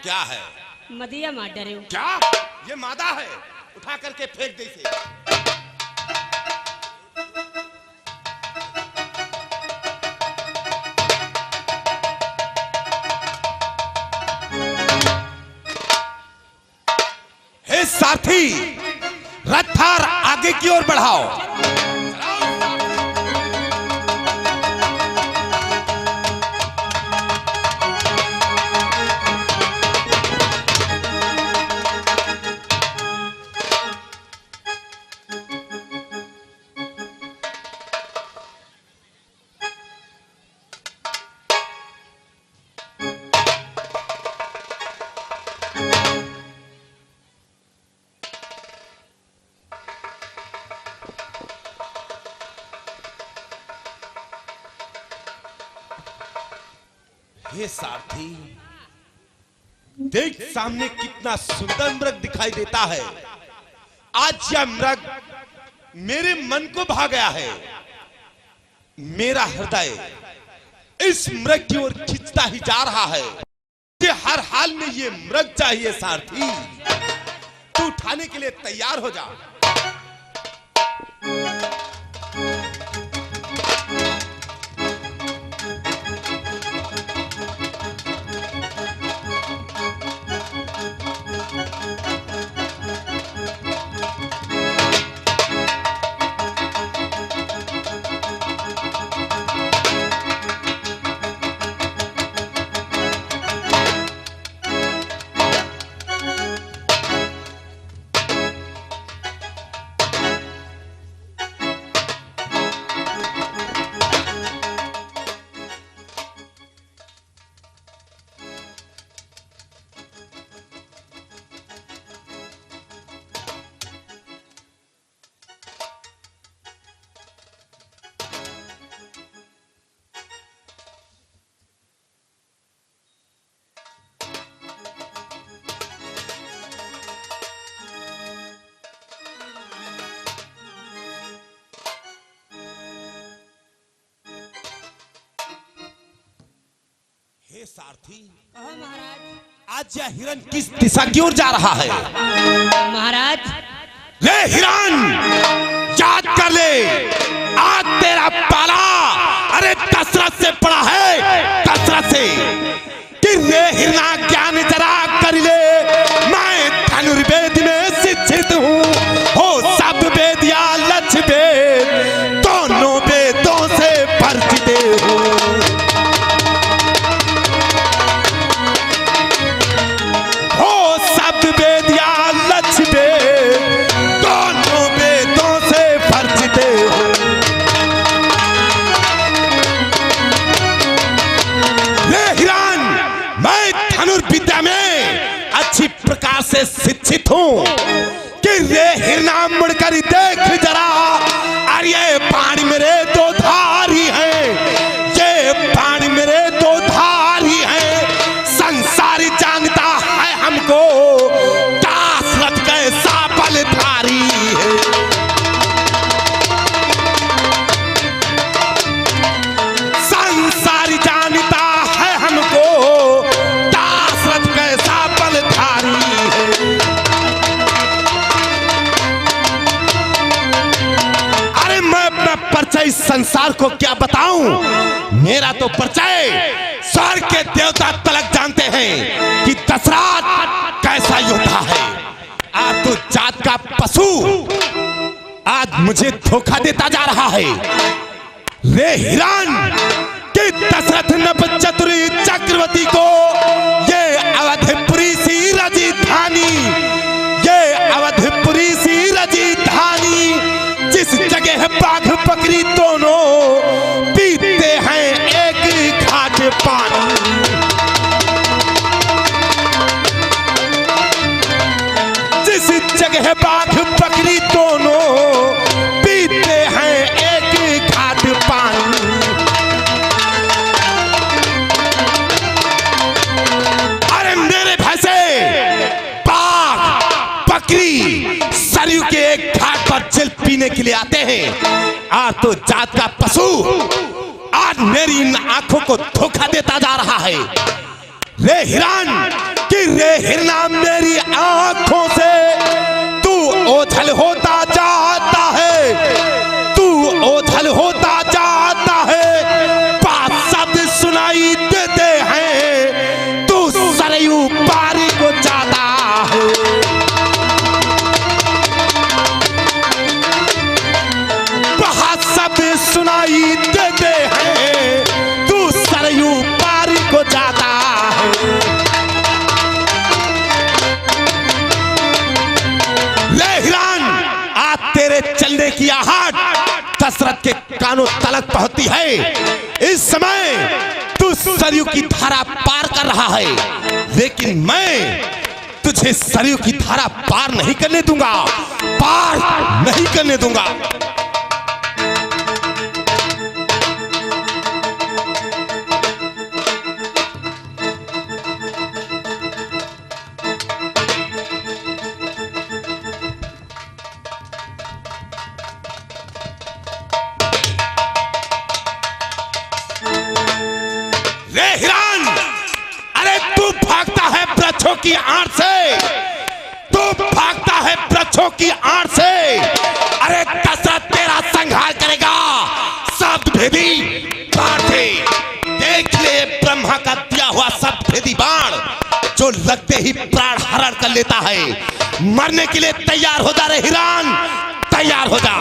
क्या है? मदिया मार डरे। क्या? ये मादा है, उठा करके फेंक दे इसे। हे सारथी, रथ आगे की ओर बढ़ाओ। हे सारथी, देख सामने कितना सुंदर मृग दिखाई देता है। आज यह मृग मेरे मन को भा गया है। मेरा हृदय इस मृग की ओर खींचता ही जा रहा है कि हर हाल में ये मृग चाहिए। सारथी, तू उठाने के लिए तैयार हो जा। हे सारथी, महाराज, आज यह हिरण किस दिशा की ओर जा रहा है? महाराज, ले हिरण, याद कर ले, आज तेरा पाला अरे दशरथ से पड़ा है। दशरथ से कि रे हिरणा ज्ञान जरा कर ले, मैं धनुर्वेद में शिक्षित हूँ। हो सब वेद या लक्ष्य वेद, दोनों वेदों से परिचित हूँ। से शिक्षित हूं कि रे हिरणा मुड़कर देख जरा, अरे ये बाण मेरे दो धारी हैं, ये बाण मेरे दो धारी हैं। संसार जानता है हमको, दशरथ कैसा बलधारी है। संसार जानता है हमको, दशरथ कैसा बलधारी है। अरे मैं अपना परिचय संसार को क्या बताऊं? मेरा तो परिचय स्वर्ग के देवता तलक जानते हैं कि दशरथ कैसा योद्धा है। आज तो जात का पशु आज मुझे धोखा देता जा रहा है। रे हिरण कि दशरथ नभ चतुरी चक्रवर्ती को ये अवधपुरी सी राजधानी, ये अवधपुरी सी राजधानी, जिस जगह बाघ बकरी दोनों पीते हैं एक घाट पानी। जिस जगह बाघ बकरी दोनों पीते हैं एक घाट पानी। अरे मेरे भैंसे बाघ बकरी सरयू के एक घाट पर जल पीने के लिए आते हैं। आज तो जात का पशु आज मेरी इन आंखों को धोखा देता जा रहा है। रे हिरण कि रे हिरना मेरी आंखों से तू ओझल होता जाता है, तू ओझल होता जाता है। बात शब्द सुनाई देते हैं, तू सरयू पारी को जाता है। बात शब्द सुनाई देते हैं, तू सरयू पारी को जाता है। ले हिरान, आज तेरे चलने की आहट दशरथ के कानों तलक पहुंचती है। इस समय तू सरयू की धारा पार कर रहा है, लेकिन मैं तुझे सरयू की धारा पार नहीं करने दूंगा, पार नहीं करने दूंगा। रे हिरान, अरे तू भागता है वृक्षों की आड़ से, तू भागता है वृक्षों की आड़ से। अरे दशरथ तेरा संहार करेगा, शब्द भेदी बाण थे। देख ले ब्रह्मा का दिया हुआ शब्द भेदी बाण, जो लगते ही प्राण हरण कर लेता है। मरने के लिए तैयार हो जा रे हिरान, तैयार हो जा।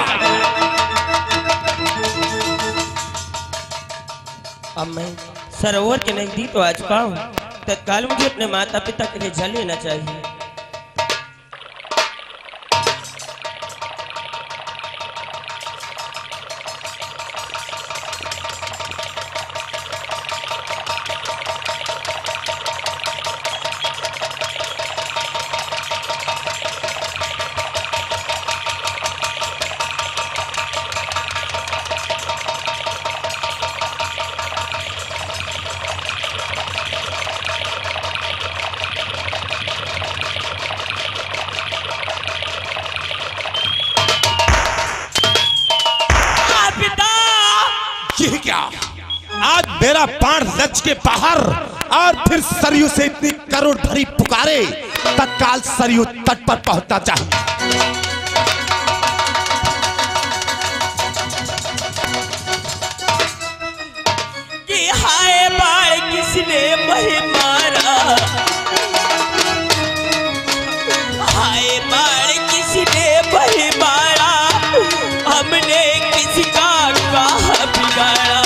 अब मैं सरोवर के नजदीक तो आ चुका हूँ, तत्काल मुझे अपने माता पिता के लिए जल लेना चाहिए। ये क्या, आज मेरा बाण लक्ष्य के बाहर, और फिर सरयू से इतनी करोड़ भरी पुकारे, तत्काल सरयू तट पर पहुंचना चाहिए। कि हाय बाण किसने महे मारा, हाय बाण किसने महे मारा, हमने किसका कहा बिगाड़ा।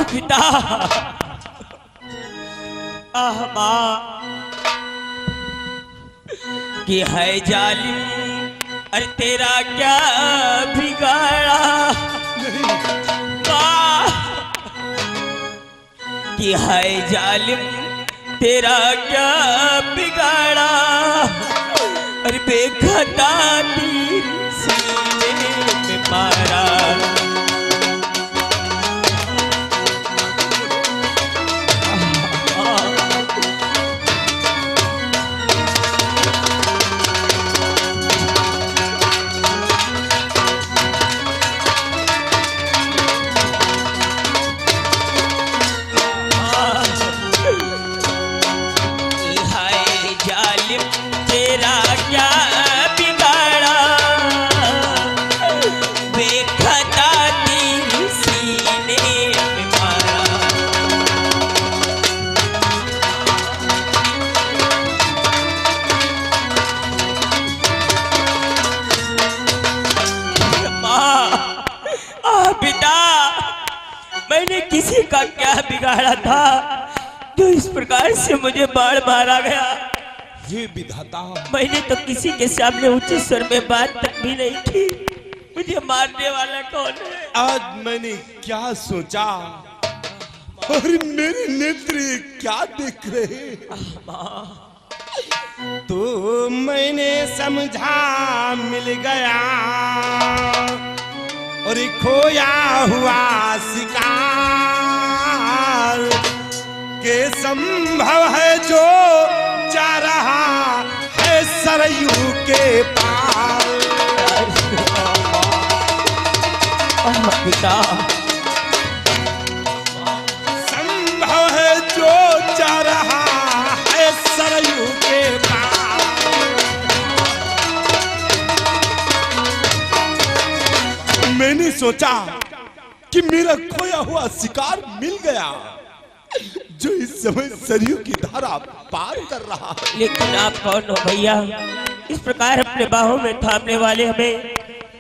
पिता, आह माँ, कि है जालिम, अरे तेरा क्या बिगाड़ा। माँ, कि है जालिम, तेरा क्या बिगाड़ा। अरे बेखता तीर सीने में मारा। मैंने किसी का क्या बिगाड़ा था जो इस प्रकार से मुझे बाढ़ मारा गया। ये विधाता, मैंने तो किसी के सामने ऊंचे स्वर में बात तक भी नहीं की। मुझे मारने वाला कौन है? आज मैंने क्या सोचा और मेरे नेत्र क्या देख रहे तो मैंने समझा मिल गया और खोया हुआ शिकार के संभव है जो जा रहा है सरयू के पार। पिता संभव है जो जा रहा है सरयू के पार। मैंने सोचा कि मेरा खोया हुआ शिकार मिल गया जो इस समय सरयू की धारा पार कर रहा है। लेकिन आप कौन हो भैया? इस प्रकार अपने बाहों में थामने वाले हमें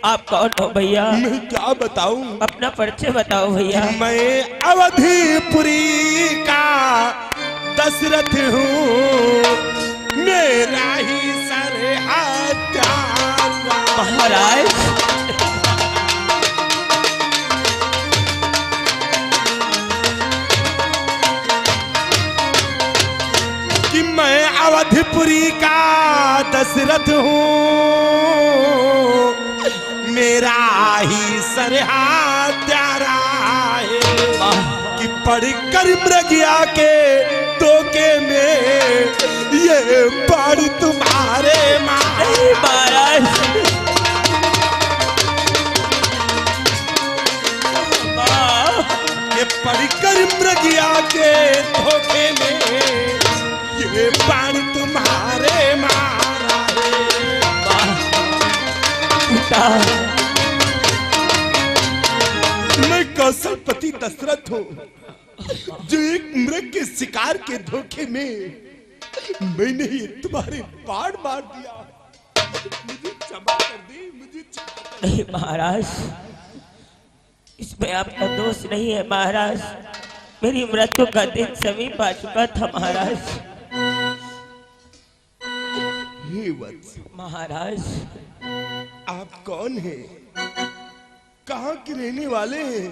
आप कौन हो भैया? मैं क्या बताऊं? अपना परिचय बताओ भैया। मैं अवधिपुरी का दशरथ हूँ, मेरा ही सर महाराज। कि मैं अवधिपुरी का दशरथ हूँ, मेरा ही सरहात्यारा है कि पढ़कर मृगया के धोखे में ये बाण तुम्हारे महाराज। ये पढ़कर मृगया के धोखे में ये बाण तुम्हारे मारा है। मैं कौशलपति दशरथ हूँ जो एक मृग के शिकार के धोखे में मैंने ही तुम्हारे बाण मार दिया। मुझे क्षमा कर दे, मुझे नहीं महाराज, इसमें आपका दोष नहीं है महाराज। मेरी मृत्यु का दिन समीप आ चुका था महाराज। हे वत्स महाराज, आप कौन हैं? कहाँ के रहने वाले हैं?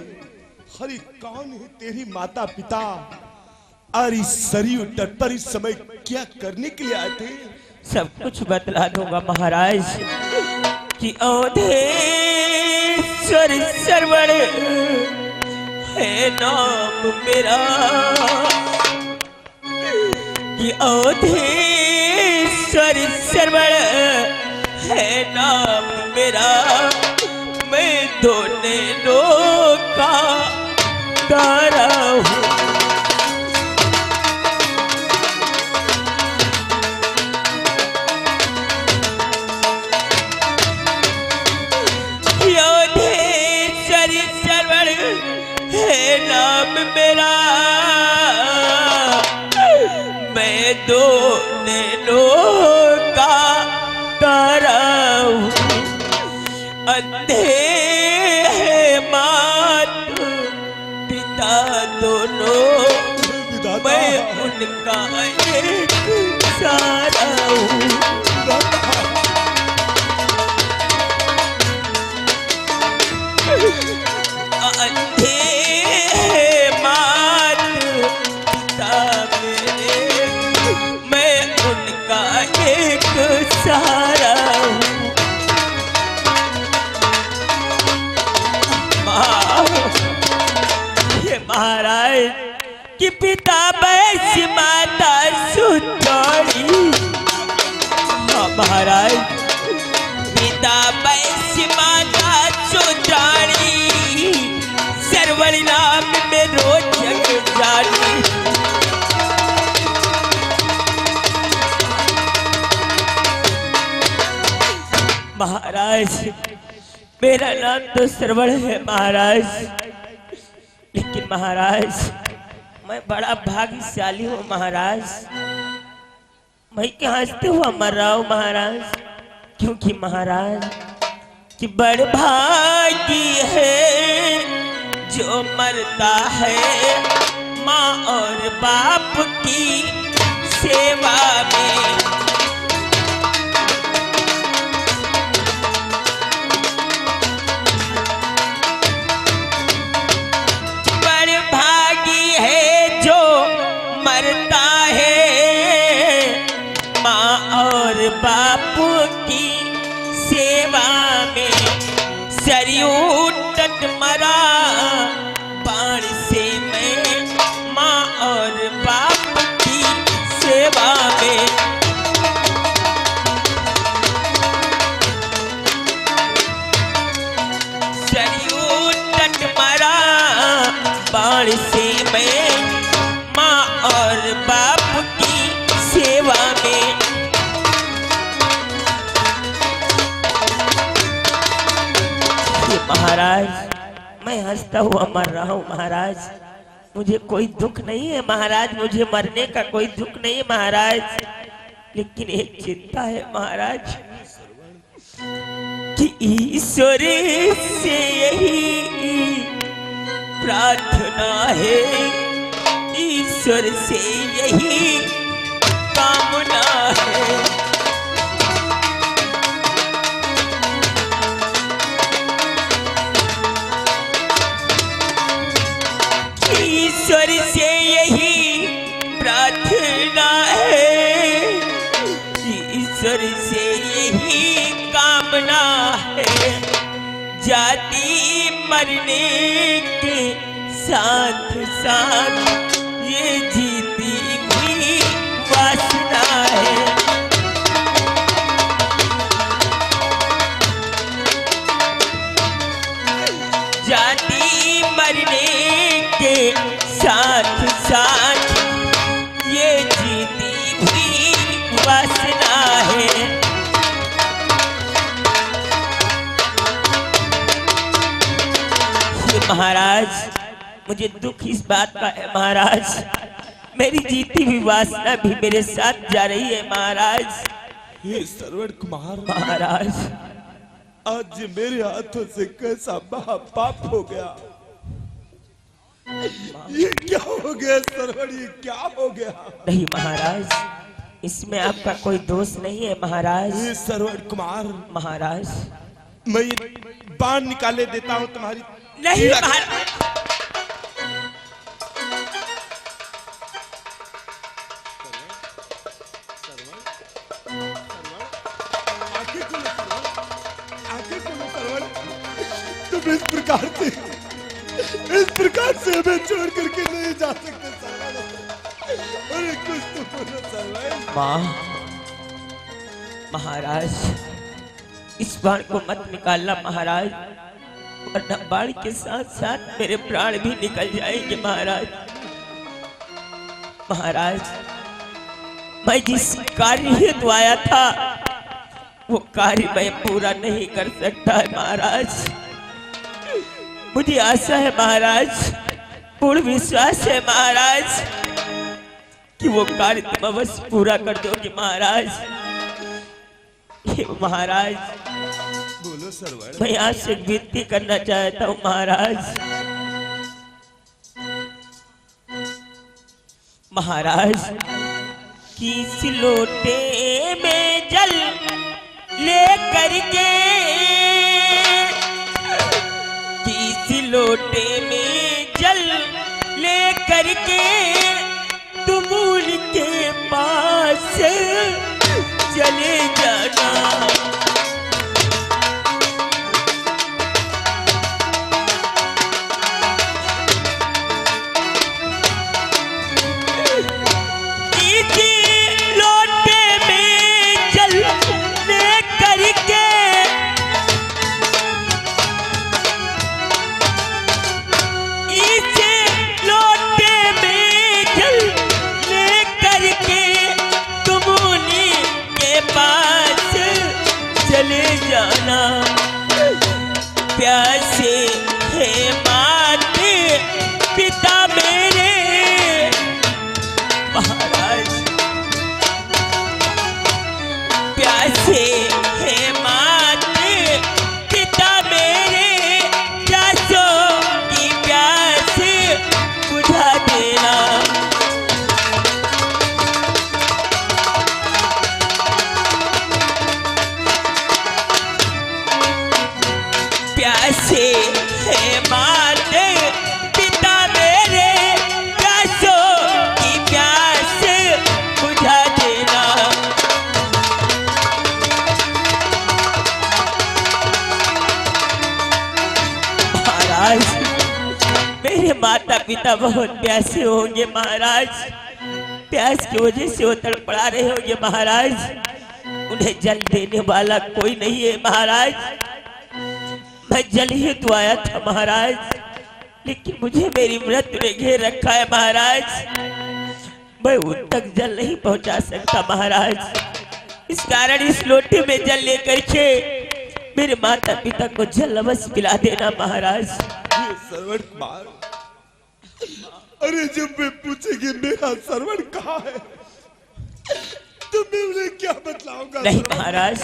हरी कौन है तेरी माता पिता? और इस सरयू तट पर इस समय क्या करने के लिए आए थे? सब कुछ बतला दूंगा महाराज। कि अवधेश्वर सरवण है नाम मेरा, कि अवधेश्वर सरवण है नाम मेरा। मैं दोने का तारा हूँ। नाम मेरा, मैं दो नैनों का तारा हूँ। अंधे हैं मात पिता दोनों, मैं उनका एक सारा हूँ। अंधे सहारा हूँ। ये महाराज कि पिता बैसी माता सुतोड़ी। महाराज पिता बैसी माता सुतोड़ी, सरवण नाम में रोज जग जानी। महाराज मेरा नाम तो श्रवण है महाराज, लेकिन महाराज मैं बड़ा भाग्यशाली हूँ महाराज। मैं क्या हंसते हुआ मर रहा हूँ महाराज, क्योंकि महाराज कि बड़ भागी है जो मरता है माँ और बाप की सेवा में। की सेवा में सरयू तट मरा बाण से मैं माँ और बाप की सेवा में सरयू तट मरा बाण से मैं माँ और बाप की सेवा में महाराज मैं हंसता हुआ मर रहा हूँ महाराज, मुझे कोई दुख नहीं है महाराज, मुझे मरने का कोई दुख नहीं है महाराज, लेकिन एक चिंता है महाराज कि ईश्वर से यही प्रार्थना है, ईश्वर से यही कामना है। ईश्वर से यही प्रार्थना है, ईश्वर से यही कामना है, जाति मरने के साथ साथ ये जीती हुई वासना है। जाति मरने के साथ साथ ये जीती हुई वासना है। महाराज मुझे दुख इस बात का है महाराज, मेरी जीती हुई वासना भी मेरे साथ जा रही है महाराज। ये श्रवण कुमार महाराज आज मेरे हाथों से कैसा महापाप हो गया, ये क्या हो गया श्रवण, ये क्या हो गया? नहीं महाराज, इसमें आपका कोई दोष नहीं है महाराज। ये श्रवण कुमार महाराज मैं ये बाण निकाले देता हूँ तुम्हारी। नहीं महाराज, तुम इस प्रकार से हमें छोड़ करके नहीं जा सकते सरवण। अरे कुछ तो बोलो सरवण। माँ महाराज इस बाण को मत निकालना महाराज, वरना बाण के साथ साथ मेरे प्राण भी निकल जाएंगे महाराज। महाराज मैं जिस कार्य हेतु आया था वो कार्य मैं पूरा नहीं कर सकता है महाराज। मुझे आशा है महाराज, पूर्ण विश्वास है महाराज कि वो कार्य तुम अवश्य पूरा कर दोगे महाराज। महाराज बोलो सरवण। मैं आपसे विनती करना चाहता हूँ महाराज। महाराज किस लोटे में जल ले करके, किस लोटे में जल ले करके तुम उनके पास चले जाना। प्यासे है माते पिता मेरे महाराज, प्यासे है माते पिता मेरे, प्यासों की प्यास बुझा देना। प्यासे है माते पिता मेरे, प्यासों की प्यास बुझा देना। मेरे माता पिता बहुत प्यासे होंगे महाराज, प्यास की वजह से वो तड़पड़ा रहे होंगे महाराज, उन्हें जल देने वाला कोई नहीं है महाराज। मैं जल ही तो आया था महाराज, लेकिन मुझे मेरी मृत्यु ने घेर रखा है महाराज। मैं उन तक जल नहीं पहुंचा सकता महाराज। इस कारण इस लोटे में जल लेकर के मेरे माता पिता को जल अवश्य पिला देना महाराज। श्रवण कुमार, अरे जब वे पूछेंगे मेरा श्रवण कहाँ है तो मैं उन्हें क्या बतलाऊंगा? नहीं महाराज,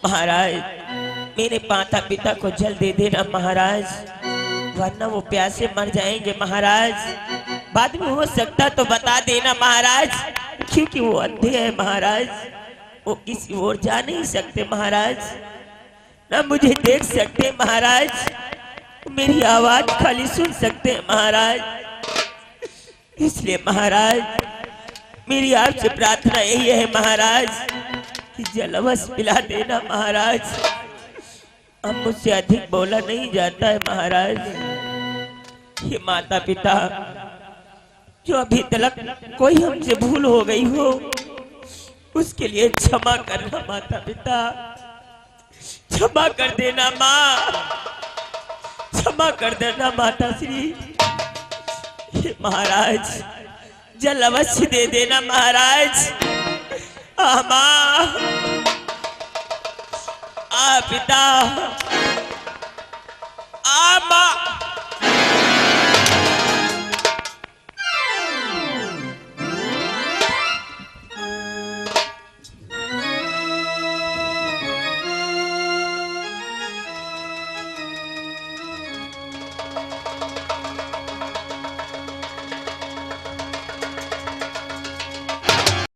महाराज मेरे माता पिता को जल दे देना महाराज, वरना वो प्यासे मर जाएंगे महाराज। बाद में हो सकता तो बता देना महाराज, क्योंकि वो अंधे हैं महाराज, वो किसी ओर जा नहीं सकते महाराज, ना मुझे देख सकते महाराज, मेरी आवाज खाली सुन सकते हैं महाराज। इसलिए महाराज मेरी आपसे प्रार्थना यही है महाराज कि जल अवश्य पिला देना महाराज। अब मुझसे अधिक बोला नहीं जाता है महाराज। ये माता पिता जो अभी तक कोई हमसे भूल हो गई हो उसके लिए क्षमा करना माता पिता, क्षमा कर देना माँ, क्षमा कर देना माता श्री। हे महाराज जल अवश्य दे देना महाराज। माँ, पिता, माँ।